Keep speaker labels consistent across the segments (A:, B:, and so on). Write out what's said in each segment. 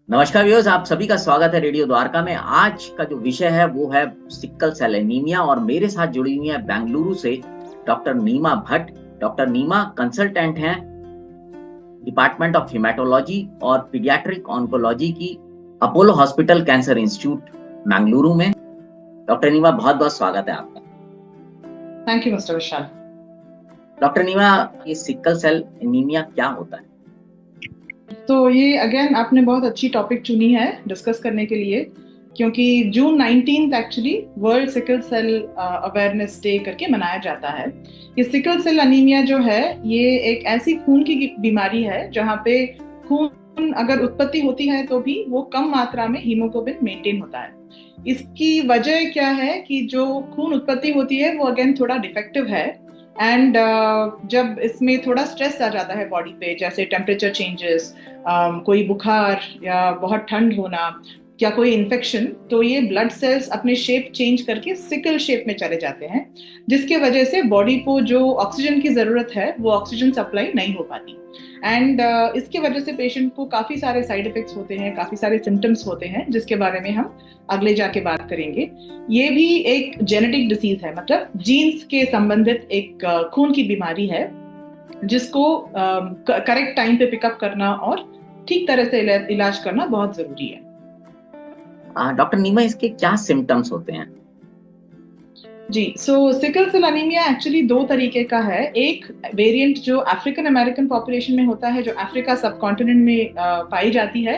A: नमस्कार व्यूअर्स, आप सभी का स्वागत है रेडियो द्वारका में। आज का जो विषय है वो है सिक्कल सेल एनीमिया और मेरे साथ जुड़ी हुई है बेंगलुरु से doctor Neema Bhatt. Doctor Neema consultant हैं डिपार्टमेंट ऑफ हिमेटोलॉजी और पीडियाट्रिक ऑन्कोलॉजी की Apollo hospital cancer institute Bengaluru में। डॉक्टर नीमा, बहुत बहुत स्वागत है आपका।
B: Thank you mister Vishal.
A: Doctor Neema, ये सिक्कल सेल एनीमिया क्या होता है?
B: तो ये अगेन आपने बहुत अच्छी टॉपिक चुनी है डिस्कस करने के लिए, क्योंकि June 19 actually world sickle cell awareness day करके मनाया जाता है। ये सिकल सेल अनीमिया जो है ये एक ऐसी खून की बीमारी है जहाँ पे खून अगर उत्पत्ति होती है तो भी वो कम मात्रा में हीमोग्लोबिन मेंटेन होता है। इसकी वजह क्या है कि जो खून उत्पत्ति होती है वो अगेन थोड़ा डिफेक्टिव है। एंड जब इसमें थोड़ा स्ट्रेस आ जाता है बॉडी पे, जैसे टेम्परेचर चेंजेस, कोई बुखार या बहुत ठंड होना या कोई इन्फेक्शन, तो ये ब्लड सेल्स अपने शेप चेंज करके सिकल शेप में चले जाते हैं, जिसके वजह से बॉडी को जो ऑक्सीजन की जरूरत है वो ऑक्सीजन सप्लाई नहीं हो पाती। एंड इसके वजह से पेशेंट को काफी सारे साइड इफेक्ट्स होते हैं, काफी सारे सिम्टम्स होते हैं, जिसके बारे में हम अगले जाके बात करेंगे। ये भी एक जेनेटिक डिसीज है, मतलब जीन्स के संबंधित एक खून की बीमारी है, जिसको करेक्ट टाइम पे पिकअप करना और ठीक तरह से इलाज करना बहुत जरूरी है।
A: डॉक्टर नीमा, इसके क्या सिम्टम्स होते हैं?
B: जी, सो सिकल सेल अनीमिया एक्चुअली दो तरीके का है। एक वेरिएंट जो अफ्रीकन अमेरिकन पॉपुलेशन में होता है, जो अफ्रीका सब कॉन्टिनेंट में पाई जाती है,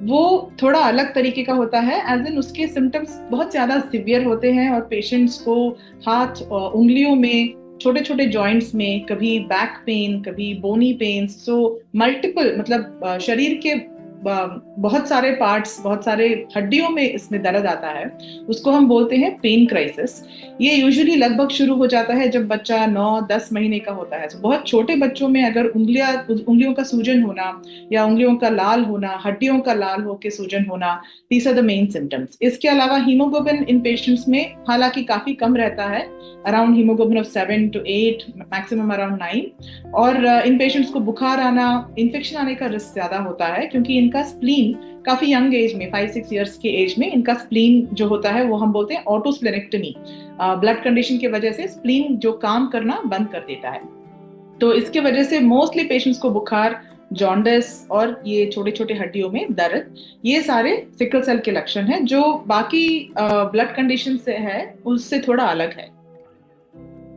B: वो थोड़ा अलग तरीके का होता है। एज इन उसके सिम्टम्स बहुत ज्यादा सिवियर होते हैं और पेशेंट्स को हाथ उंगलियों में, छोटे छोटे जॉइंट्स में, कभी बैक पेन, कभी बोनी पेन, सो मल्टीपल, मतलब शरीर के बहुत सारे पार्ट्स, बहुत सारे हड्डियों में इसमें दर्द आता है। उसको हम बोलते हैं पेन क्राइसिस। ये यूजुअली लगभग शुरू हो जाता है जब बच्चा 9-10 महीने का होता है। तो बहुत छोटे बच्चों में अगर उंगलियों का सूजन होना या उंगलियों का लाल होना, हड्डियों का लाल होकर सूजन होना, these are the main symptoms. इसके अलावा हीमोग्लोबिन इन पेशेंट्स में हालांकि काफी कम रहता है, around haemoglobin of 7 to 8, maximum around 9। और इन पेशेंट्स को बुखार आना, इन्फेक्शन आने का रिस्क ज्यादा होता है, क्योंकि इनका स्प्लीन काफी यंग एज में, 5-6 ईयर्स के एज में, इनका स्प्लीन जो होता है वो हम बोलते हैं ऑटोस्प्लेनेक्टमी। ब्लड कंडीशन की वजह से स्प्लीन जो काम करना बंद कर देता है। तो इसके वजह से मोस्टली पेशेंट्स को बुखार, जॉन्डिस और ये छोटे छोटे हड्डियों में दर्द, ये सारे सिकल सेल के लक्षण हैं, जो बाकी ब्लड कंडीशन से है उससे थोड़ा अलग है।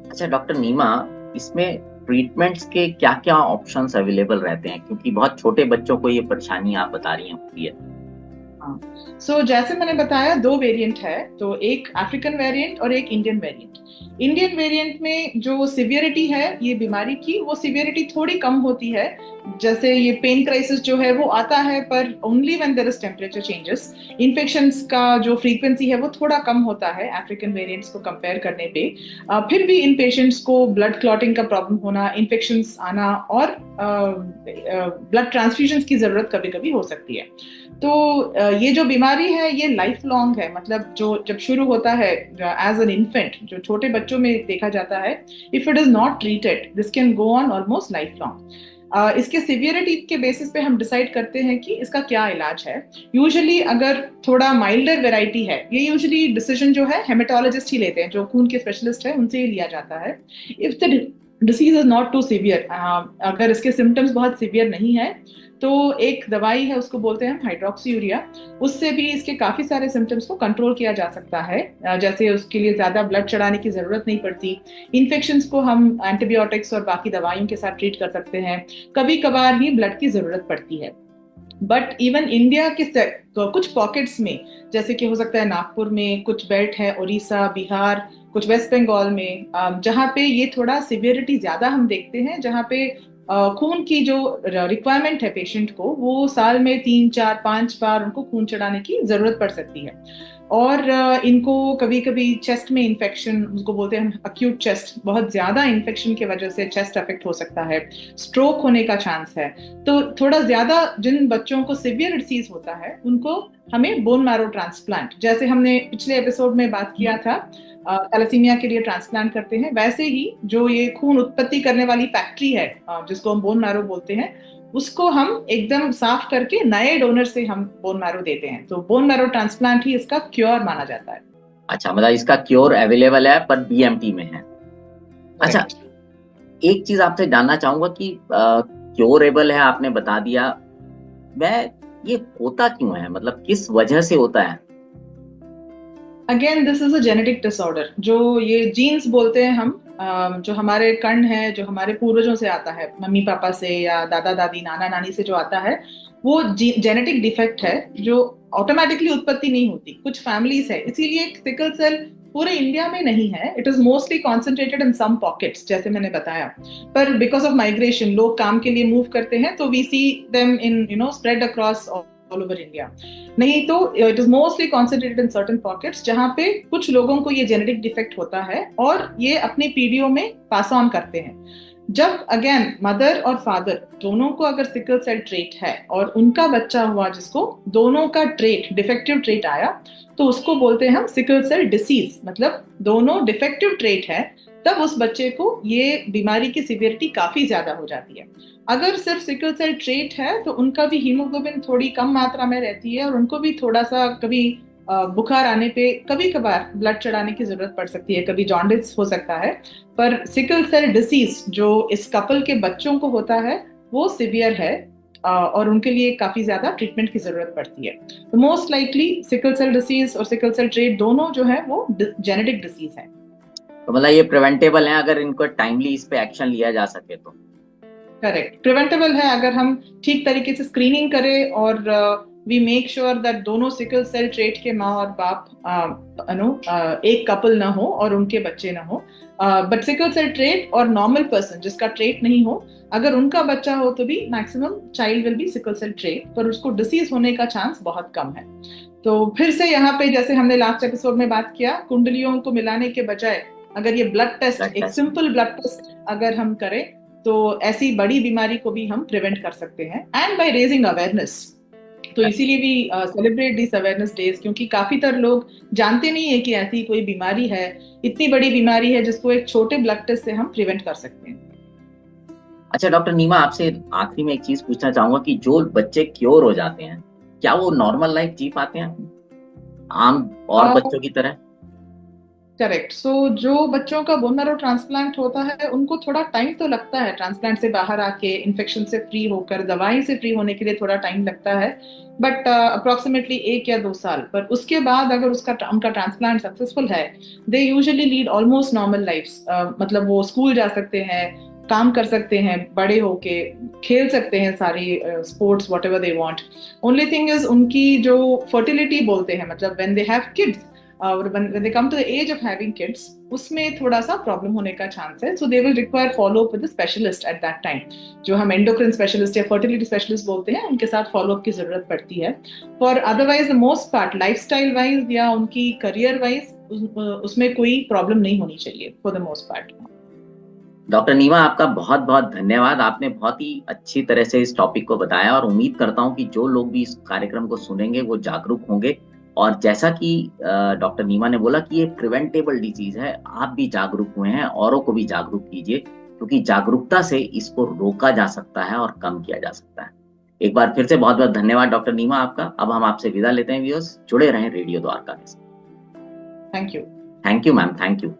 A: अच्छा डॉक्टर नीमा, इसमें ट्रीटमेंट्स के क्या क्या ऑप्शंस अवेलेबल रहते हैं, क्योंकि बहुत छोटे बच्चों को ये परेशानी आप बता रही हैं होती है?
B: सो जैसे मैंने बताया, दो वेरिएंट है, तो एक अफ्रीकन वेरिएंट और एक इंडियन वेरिएंट। इंडियन वेरिएंट में जो सिवियरिटी है ये बीमारी की, वो सिवियरिटी थोड़ी कम होती है। जैसे ये पेन क्राइसिस जो है वो आता है, पर only when there is temperature changes. Infections का जो फ्रीक्वेंसी है वो थोड़ा कम होता है अफ्रीकन वेरिएंट्स को कंपेयर करने पे। फिर भी इन पेशेंट्स को ब्लड क्लॉटिंग का प्रॉब्लम होना, इन्फेक्शंस आना और ब्लड ट्रांसफ्यूजन की जरूरत कभी कभी हो सकती है। तो ये जो बीमारी है ये लाइफ लॉन्ग है, मतलब जो जब शुरू होता है एज एन इन्फेंट, जो छोटे बच्चों में देखा जाता है, if it is not treated this can go on almost life long. इसके सिवियरिटी के बेसिस पे हम डिसाइड करते हैं कि इसका क्या इलाज है। यूजुअली अगर थोड़ा माइल्डर वेराइटी है, ये यूजुअली डिसीजन जो है हेमेटोलॉजिस्ट ही लेते हैं, जो खून के स्पेशलिस्ट है उनसे ही लिया जाता है। If the disease is not too severe, अगर इसके सिम्टम्स बहुत सिवियर नहीं है, तो एक दवाई है, उसको बोलते हैं हम हाइड्रोक्सीयूरिया। उससे भी इसके काफी सारे सिम्टम्स को कंट्रोल किया जा सकता है। जैसे उसके लिए ज्यादा ब्लड चढ़ाने की जरूरत नहीं पड़ती। इन्फेक्शंस को हम एंटीबायोटिक्स और बाकी दवाइयों के साथ ट्रीट कर सकते हैं। कभी कभार ही ब्लड की जरूरत पड़ती है। बट इवन इंडिया के कुछ पॉकेट्स में, जैसे कि हो सकता है नागपुर में, कुछ बेल्ट है उड़ीसा, बिहार, कुछ वेस्ट बंगाल में, जहाँ पे ये थोड़ा सिवियरिटी ज्यादा हम देखते हैं, जहाँ पे खून की जो रिक्वायरमेंट है पेशेंट को, वो साल में 3-4-5 बार उनको खून चढ़ाने की जरूरत पड़ सकती है। और इनको कभी कभी चेस्ट में इन्फेक्शन, उसको बोलते हैं हम अक्यूट चेस्ट, बहुत ज्यादा इन्फेक्शन की वजह से चेस्ट अफेक्ट हो सकता है, स्ट्रोक होने का चांस है। तो थोड़ा ज्यादा जिन बच्चों को सिवियर डिसीज होता है उनको हमें बोन मैरो ट्रांसप्लांट, जैसे हमने पिछले एपिसोड में बात किया था थैलेसीमिया के लिए ट्रांसप्लांट करते हैं, वैसे ही जो ये खून उत्पत्ति करने वाली फैक्ट्री है, जिसको हम बोन मैरो बोलते हैं, उसको हम एकदम साफ करके नए डोनर से हम बोन मैरो देते हैं। तो बोन मैरो ट्रांसप्लांट ही इसका क्योर माना जाता है।
A: अच्छा, मतलब इसका क्योर अवेलेबल है पर बीएमटी में है। अच्छा,
B: Correct.
A: एक चीज आपसे जानना चाहूंगा कि क्योरेबल है, आपने बता दिया, मैं ये होता क्यों है, मतलब किस वजह से होता है?
B: Again this is a genetic disorder. जो ये जीन्स बोलते हैं हम, जो हमारे कर्ण है, जो हमारे पूर्वजों से आता है, मम्मी पापा से या दादा दादी नाना नानी से जो आता है, वो जेनेटिक डिफेक्ट है जो ऑटोमेटिकली उत्पत्ति नहीं होती, कुछ फैमिलीज है। इसीलिए सिकल सेल पूरे इंडिया में नहीं है। It is mostly concentrated in some pockets, जैसे मैंने बताया। पर बिकॉज ऑफ माइग्रेशन, लोग काम के लिए मूव करते हैं, तो we see them in spread across all over India. नहीं तो it is mostly concentrated in certain pockets, जहां पे कुछ लोगों को ये जेनेटिक डिफेक्ट होता है और ये अपनी पीढ़ियों में पास ऑन करते हैं। जब अगेन मदर और फादर दोनों को अगर सिकल सेल ट्रेट है और उनका बच्चा हुआ जिसको दोनों का ट्रेट, डिफेक्टिव ट्रेट आया, तो उसको बोलते हैं हम सिकल सेल डिसीज, मतलब दोनों डिफेक्टिव ट्रेट है। तब उस बच्चे को ये बीमारी की सिवियरिटी काफी ज्यादा हो जाती है। अगर सिर्फ सिकल सेल ट्रेट है तो उनका भी हीमोग्लोबिन थोड़ी कम मात्रा में रहती है और उनको भी थोड़ा सा कभी बुखार आने पे कभी कभार ब्लड चढ़ाने की जरूरत पड़ सकती है, कभी जॉन्डिस हो सकता है। पर सिकल सेल डिसीज जो इस कपल के बच्चों को होता है वो सिवियर है और उनके लिए काफी ज्यादा ट्रीटमेंट की जरूरत पड़ती है। तो most likely sickle cell disease और सिकल सेल ट्रेट दोनों जो है वो जेनेटिक डिसीज है।
A: तो मतलब ये प्रिवेंटेबल है अगर इनको टाइमली इस पे एक्शन लिया जा सके तो?
B: करेक्ट, प्रिवेंटेबल है अगर हम ठीक तरीके से स्क्रीनिंग करें और वी मेक श्योर दैट दोनों सिकल सेल ट्रेट के माँ और बाप एक कपल ना हो और उनके बच्चे ना हो। बट सिकल सेल ट्रेट और नॉर्मल पर्सन जिसका ट्रेट नहीं हो, अगर उनका बच्चा हो तो भी maximum child will be sickle cell trait, पर उसको डिसीज होने का चांस बहुत कम है। तो फिर से यहाँ पे जैसे हमने लास्ट एपिसोड में बात किया, कुंडलियों को मिलाने के बजाय अगर ये ब्लड टेस्ट, एक सिंपल ब्लड टेस्ट अगर हम करें, तो ऐसी बड़ी बीमारी को भी हम प्रिवेंट कर सकते हैं, एंड बाय रेजिंग अवेयरनेस। तो इसीलिए भी सेलिब्रेट दिस अवेयरनेस डेज, क्योंकि काफी तर लोग जानते नहीं है कि ऐसी कोई बीमारी है, इतनी बड़ी बीमारी है जिसको एक छोटे ब्लड टेस्ट से हम प्रिवेंट कर सकते हैं।
A: अच्छा डॉक्टर नीमा, आपसे आखिरी में एक चीज पूछना चाहूंगा कि जो बच्चे क्योर हो जाते हैं, क्या वो नॉर्मल लाइफ जी पाते हैं आम और बच्चों की तरह?
B: करेक्ट। सो जो बच्चों का बोन मैरो ट्रांसप्लांट होता है उनको थोड़ा टाइम तो लगता है ट्रांसप्लांट से बाहर आके, इन्फेक्शन से फ्री होकर, दवाई से फ्री होने के लिए थोड़ा टाइम लगता है, बट अप्रोक्सीमेटली 1 या 2 साल। पर उसके बाद अगर उनका ट्रांसप्लांट सक्सेसफुल है, they usually lead almost normal lifes. मतलब वो स्कूल जा सकते हैं, काम कर सकते हैं, बड़े होके खेल सकते हैं सारी sports what ever they want. Only thing is उनकी जो फर्टिलिटी बोलते हैं, मतलब when they have kids, when they come to the age of having kids, उसमें थोड़ा सा प्रॉब्लम होने का चांस है। So they will require follow up with specialist at that time, जो हम एंडोक्रिन स्पेशलिस्ट या फर्टिलिटी स्पेशलिस्ट बोलते हैं, उनके साथ फॉलो अप की जरूरत पड़ती है। For otherwise the most part lifestyle wise या उनकी करियर वाइज उसमें कोई प्रॉब्लम नहीं होनी चाहिए for the most part.
A: Doctor Neema, आपका बहुत बहुत धन्यवाद। आपने बहुत ही अच्छी तरह से इस टॉपिक को बताया और उम्मीद करता हूँ कि जो लोग भी इस कार्यक्रम को सुनेंगे वो जागरूक होंगे। और जैसा कि डॉक्टर नीमा ने बोला कि ये प्रिवेंटेबल डिजीज है, आप भी जागरूक हुए हैं, औरों को भी जागरूक कीजिए, क्योंकि जागरूकता से इसको रोका जा सकता है और कम किया जा सकता है। एक बार फिर से बहुत बहुत धन्यवाद डॉक्टर नीमा आपका। अब हम आपसे विदा लेते हैं व्यूअर्स, जुड़े रहें रेडियो द्वारका के साथ।
B: Thank you.
A: Thank you ma'am, thank you.